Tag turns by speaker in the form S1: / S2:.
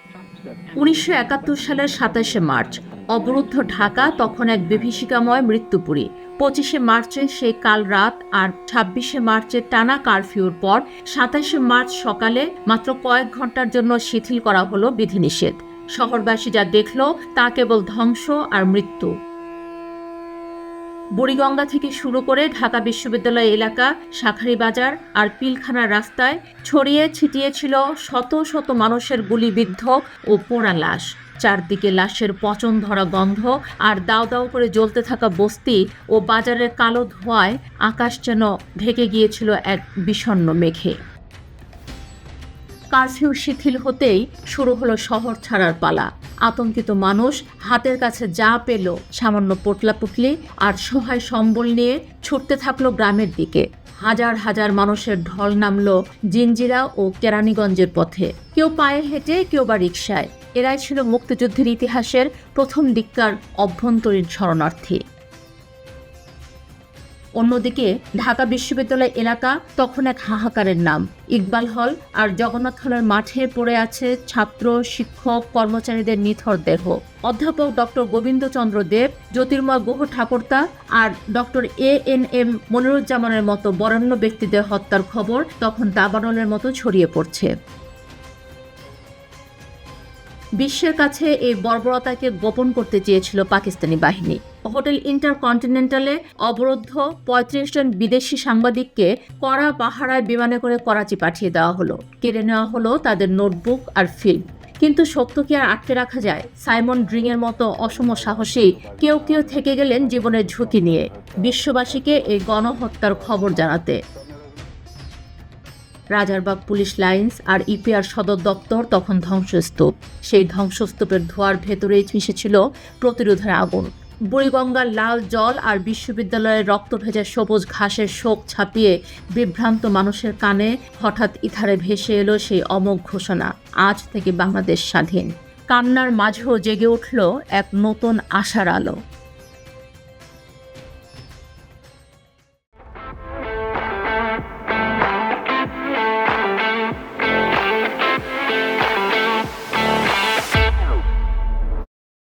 S1: ১৯৭১ সালের ২৭শে মার্চ অবরুদ্ধ ঢাকা তখন এক বিভীষিকাময় মৃত্যুপুরী। ২৫শে মার্চে সেই কাল রাত আর ২৬শে মার্চের টানা কারফিউর পর ২৭শে মার্চ সকালে মাত্র কয়েক ঘন্টার জন্য শিথিল করা হলো বিধিনিষেধ। শহরবাসী যা দেখল তা কেবল ধ্বংস আর মৃত্যু। বুড়িগঙ্গা থেকে শুরু করে ঢাকা বিশ্ববিদ্যালয় এলাকা, শাঁখারীবাজার আর পিলখানার রাস্তায় ছড়িয়ে ছিটিয়ে ছিল শত শত মানুষের গুলিবিদ্ধ ও পোড়া লাশ। চারদিকে লাশের পচন ধরা গন্ধ আর দাউ দাউ করে জ্বলতে থাকা বস্তি ও বাজারের কালো ধোঁয়ায় আকাশ যেন ঢেকে গিয়েছিল এক বিষণ্ণ মেঘে। কারফিউ শিথিল হতেই শুরু হলো শহর ছাড়ার পালা। আতঙ্কিত মানুষ হাতের কাছে যা পেল, সামান্য পোটলাপুটলি আর সহায় সম্বল নিয়ে ছুটতে থাকলো গ্রামের দিকে। হাজার হাজার মানুষের ঢল নামলো জিঞ্জিরা ও কেরানীগঞ্জের পথে, কেউ পায়ে হেঁটে, কেউ বা রিকশায়। এরাই ছিল মুক্তিযুদ্ধের ইতিহাসের প্রথম দিককার অভ্যন্তরীণ শরণার্থী। অন্যদিকে ঢাকা বিশ্ববিদ্যালয় এলাকা তখন এক হাহাকারের নাম। ইকবাল হল আর জগন্নাথ হলের মাঠে পড়ে আছে ছাত্র, শিক্ষক, কর্মচারীদের নিথর দেহ। অধ্যাপক ডক্টর গোবিন্দচন্দ্র দেব, জ্যোতির্ময় গুহ ঠাকুরতা আর ডক্টর ANM মনিরুজ্জামানের মতো বরেণ্য ব্যক্তিদের হত্যার খবর তখন দাবানলের মতো ছড়িয়ে পড়ছে। বিশ্বের কাছে এই বর্বরতাকে গোপন করতে চেয়েছিল পাকিস্তানি বাহিনী। হোটেল ইন্টারকন্টিনেন্টালে অবরুদ্ধ ৩৫ জন বিদেশি সাংবাদিককে কড়া পাহারায় বিমানে করে করাচি পাঠিয়ে দেওয়া হলো। কেড়ে নেওয়া হলো তাদের নোটবুক আর ফিল্ম। কিন্তু সত্য কি আর আটকে রাখা যায়? সাইমন ড্রিংয়ের মতো অসম সাহসী কেউ কেউ থেকে গেলেন জীবনের ঝুঁকি নিয়ে বিশ্ববাসীকে এই গণহত্যার খবর জানাতে। রাজারবাগ পুলিশ লাইন্স আর ইপিআর সদর দপ্তর তখন ধ্বংসস্তূপ। সেই ধ্বংসস্তূপের ধোঁয়ার ভেতরেই মিশেছিল প্রতিরোধের আগুন। বুড়িগঙ্গার লাল জল আর বিশ্ববিদ্যালয়ের রক্তভেজা সবুজ ঘাসের শোক ছাপিয়ে বিভ্রান্ত মানুষের কানে হঠাৎ ইথারে ভেসে এলো সেই অমোঘ ঘোষণা, আজ থেকে বাংলাদেশ স্বাধীন। কান্নার মাঝেও জেগে উঠল এক নতুন আশার আলো।